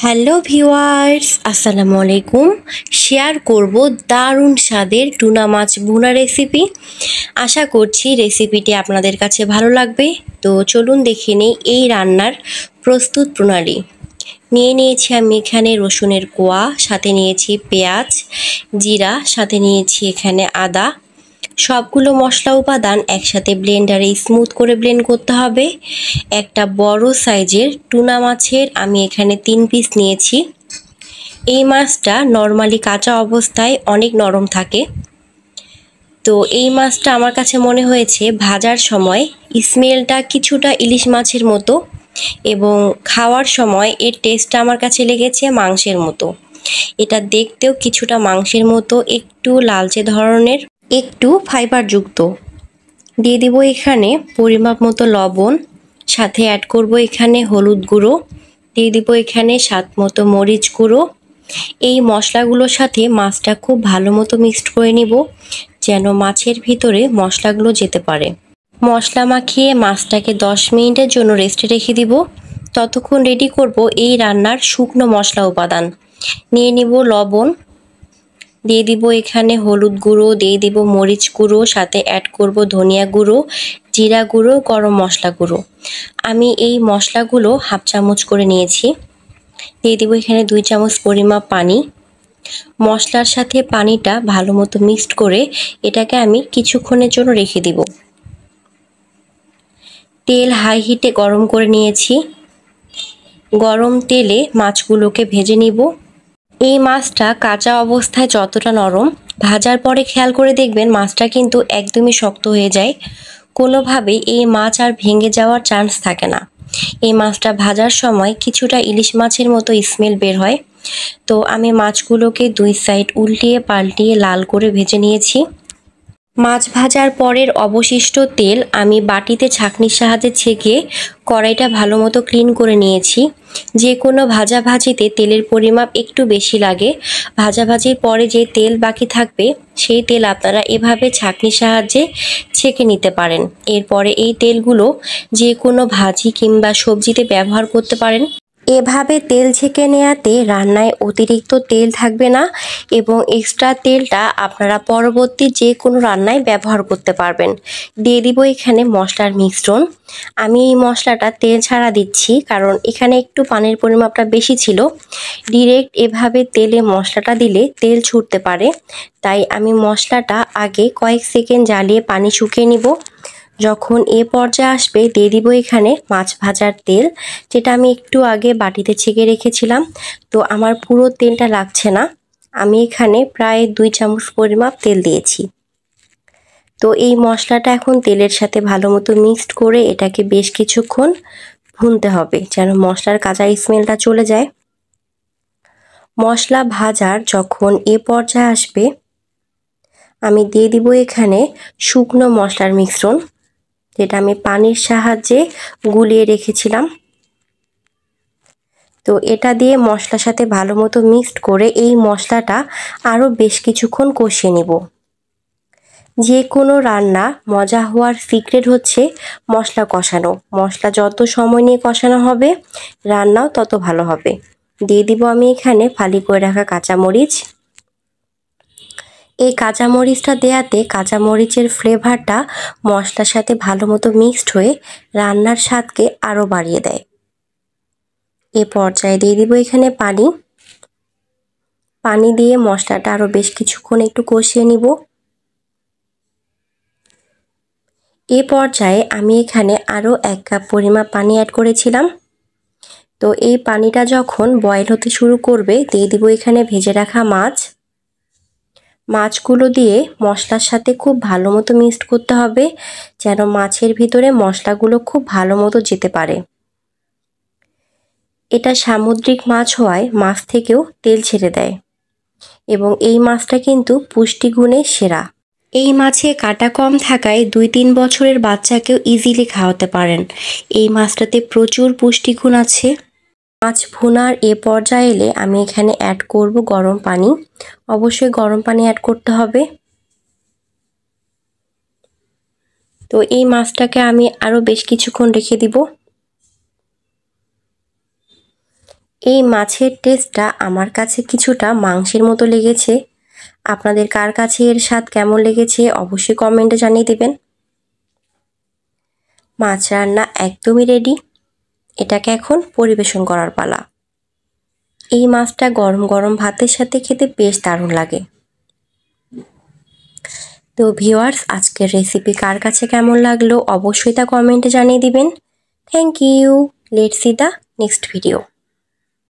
Hello viewers, আসসালামু আলাইকুম। Share করব দারুণ স্বাদের টুনা মাছ ভুনা রেসিপি। আশা করছি রেসিপিটি আপনাদের কাছে ভালো লাগবে। তো চলুন দেখে নিই এই রান্নার প্রস্তুত প্রণালী। নিয়েছি আমি এখানে রসুনের কোয়া, সাথে নিয়েছি পেঁয়াজ, জিরা, সাথে নিয়েছি এখানে আদা। সবগুলো মশলা উপাদান একসাথে ব্লেন্ডারে স্মুথ করে ব্লেন্ড করতে হবে। একটা বড় সাইজের টুনা মাছের আমি এখানে 3 পিস নিয়েছি। এই মাছটা নর্মালি কাঁচা অবস্থায় অনেক নরম থাকে, তো এই মাছটা আমার কাছে মনে হয়েছে ভাজার সময় স্মেলটা কিছুটা ইলিশ মাছের মতো, এবং খাওয়ার সময় এর টেস্টটা আমার কাছে লেগেছে মাংসের মতো। এটা দেখতেও কিছুটা মাংসের মতো, একটু লালচে ধরনের, একটু ফাইবারযুক্ত। দিয়ে দিব এখানে পরিমাপ মতো লবণ, সাথে অ্যাড করব এখানে হলুদ গুঁড়ো, দিয়ে দিব এখানে স্বাদ মতো মরিচ গুঁড়ো। এই মশলাগুলোর সাথে মাছটা খুব ভালো মতো মিক্সড করে নিব, যেন মাছের ভিতরে মশলাগুলো যেতে পারে। মশলা মাখিয়ে মাছটাকে 10 মিনিটের জন্য রেস্টে রেখে দিব। ততক্ষণ রেডি করব এই রান্নার শুকনো মশলা উপাদান। নিয়ে নিব লবণ, দিয়ে দিব এখানে হলুদ গুঁড়ো, দিয়ে দিব মরিচ গুঁড়ো, সাথে অ্যাড করব ধনিয়া গুঁড়ো, জিরা গুঁড়ো, গরম মশলা গুঁড়ো। আমি এই মশলাগুলো হাফ চামচ করে নিয়েছি। দিয়ে দিব এখানে 2 চামচ পরিমাপ পানি। মশলার সাথে পানিটা ভালো মতো মিক্সড করে এটাকে আমি কিছুক্ষণের জন্য রেখে দিব। তেল হাই হিটে গরম করে নিয়েছি। গরম তেলে মাছগুলোকে ভেজে নিব। এই মাছটা কাঁচা অবস্থায় যতটা নরম, ভাজার পরে খেয়াল করে দেখবেন মাছটা কিন্তু একদমই শক্ত হয়ে যায়। কোনোভাবেই এই মাছ আর ভেঙে যাওয়ার চান্স থাকে না। এই মাছটা ভাজার সময় কিছুটা ইলিশ মাছের মতো স্মেল বের হয়। তো আমি মাছগুলোকে 2 সাইড উল্টিয়ে পাল্টিয়ে লাল করে ভেজে নিয়েছি। মাছ ভাজার পরের অবশিষ্ট তেল আমি বাটিতে ছাঁকনির সাহায্যে ছেঁকে কড়াইটা ভালো মতো ক্লিন করে নিয়েছি। যে কোনো ভাজাভাজিতে তেলের পরিমাপ একটু বেশি লাগে। ভাজাভাজির পরে যে তেল বাকি থাকবে সেই তেল আপনারা এভাবে ছাঁকনির সাহায্যে ছেঁকে নিতে পারেন। এরপরে এই তেলগুলো যে কোনো ভাজি কিংবা সবজিতে ব্যবহার করতে পারেন। এভাবে তেল ছেঁকে নেওয়াতে রান্নায় অতিরিক্ত তেল থাকবে না, এবং এক্সট্রা তেলটা আপনারা পরবর্তী যে কোনো রান্নায় ব্যবহার করতে পারবেন। দিয়ে দিব এখানে মশলার মিশ্রণ। আমি এই মশলাটা তেল ছাড়া দিচ্ছি, কারণ এখানে একটু পানির পরিমাপটা বেশি ছিল। ডিরেক্ট এভাবে তেলে মশলাটা দিলে তেল ছুটতে পারে, তাই আমি মশলাটা আগে কয়েক সেকেন্ড জ্বালিয়ে পানি শুকিয়ে নিব। যখন এ পর্যায়ে আসবে দিয়ে দিব এখানে মাছ ভাজার তেল, যেটা আমি একটু আগে বাটিতে ছেঁকে রেখেছিলাম। তো আমার পুরো তেলটা লাগছে না, আমি এখানে প্রায় 2 চামচ পরিমাপ তেল দিয়েছি। তো এই মশলাটা এখন তেলের সাথে ভালো মতো মিক্সড করে এটাকে বেশ কিছুক্ষণ ভুনতে হবে, যেন মশলার কাঁচা স্মেলটা চলে যায়। মশলা ভাজার যখন এ পর্যায়ে আসবে আমি দিয়ে দিব এখানে শুকনো মশলার মিশ্রণ, যেটা আমি পানির সাহায্যে গুলিয়ে রেখেছিলাম। তো এটা দিয়ে মশলার সাথে ভালো মতো মিক্সড করে এই মশলাটা আরও বেশ কিছুক্ষণ কষিয়ে নিব। যে কোনো রান্না মজা হওয়ার সিক্রেট হচ্ছে মশলা কষানো। মশলা যত সময় নিয়ে কষানো হবে রান্নাও তত ভালো হবে। দিয়ে দিব আমি এখানে ফালি করে রাখা কাঁচামরিচ। এই কাঁচামরিচটা দেওয়াতে কাঁচামরিচের ফ্লেভারটা মশলার সাথে ভালো মতো মিক্সড হয়ে রান্নার স্বাদকে আরও বাড়িয়ে দেয়। এ পর্যায়ে দিয়ে দিব এখানে পানি। পানি দিয়ে মশলাটা আরও বেশ কিছুক্ষণ একটু কষিয়ে নিব। এ পর্যায়ে আমি এখানে আরও 1 কাপ পরিমাপ পানি অ্যাড করেছিলাম। তো এই পানিটা যখন বয়েল হতে শুরু করবে দিয়ে দিব এখানে ভেজে রাখা মাছ। মাছগুলো দিয়ে মশলার সাথে খুব ভালো মতো মিক্সড করতে হবে, যেন মাছের ভিতরে মশলাগুলো খুব ভালো মতো যেতে পারে। এটা সামুদ্রিক মাছ হওয়ায় মাছ থেকেও তেল ছেড়ে দেয়, এবং এই মাছটা কিন্তু পুষ্টিগুণে সেরা। এই মাছে কাঁটা কম থাকায় 2-3 বছরের বাচ্চাকেও ইজিলি খাওয়াতে পারেন। এই মাছটাতে প্রচুর পুষ্টিগুণ আছে। মাছ ভুনার এ পর্যায়ে এলে আমি এখানে অ্যাড করব গরম পানি। অবশ্যই গরম পানি অ্যাড করতে হবে। তো এই মাছটাকে আমি আরও বেশ কিছুক্ষণ রেখে দিব। এই মাছের টেস্টটা আমার কাছে কিছুটা মাংসের মতো লেগেছে। আপনাদের কার কাছে এর স্বাদ কেমন লেগেছে অবশ্যই কমেন্টে জানিয়ে দেবেন। মাছ রান্না একদমই রেডি। এটাকে এখন পরিবেশন করার পালা। এই মাছটা গরম গরম ভাতের সাথে খেতে বেশ দারুণ লাগে। তো ভিউয়ার্স, আজকের রেসিপি কার কাছে কেমন লাগলো অবশ্যই তা কমেন্টে জানিয়ে দিবেন। Thank you. Let's see the next video.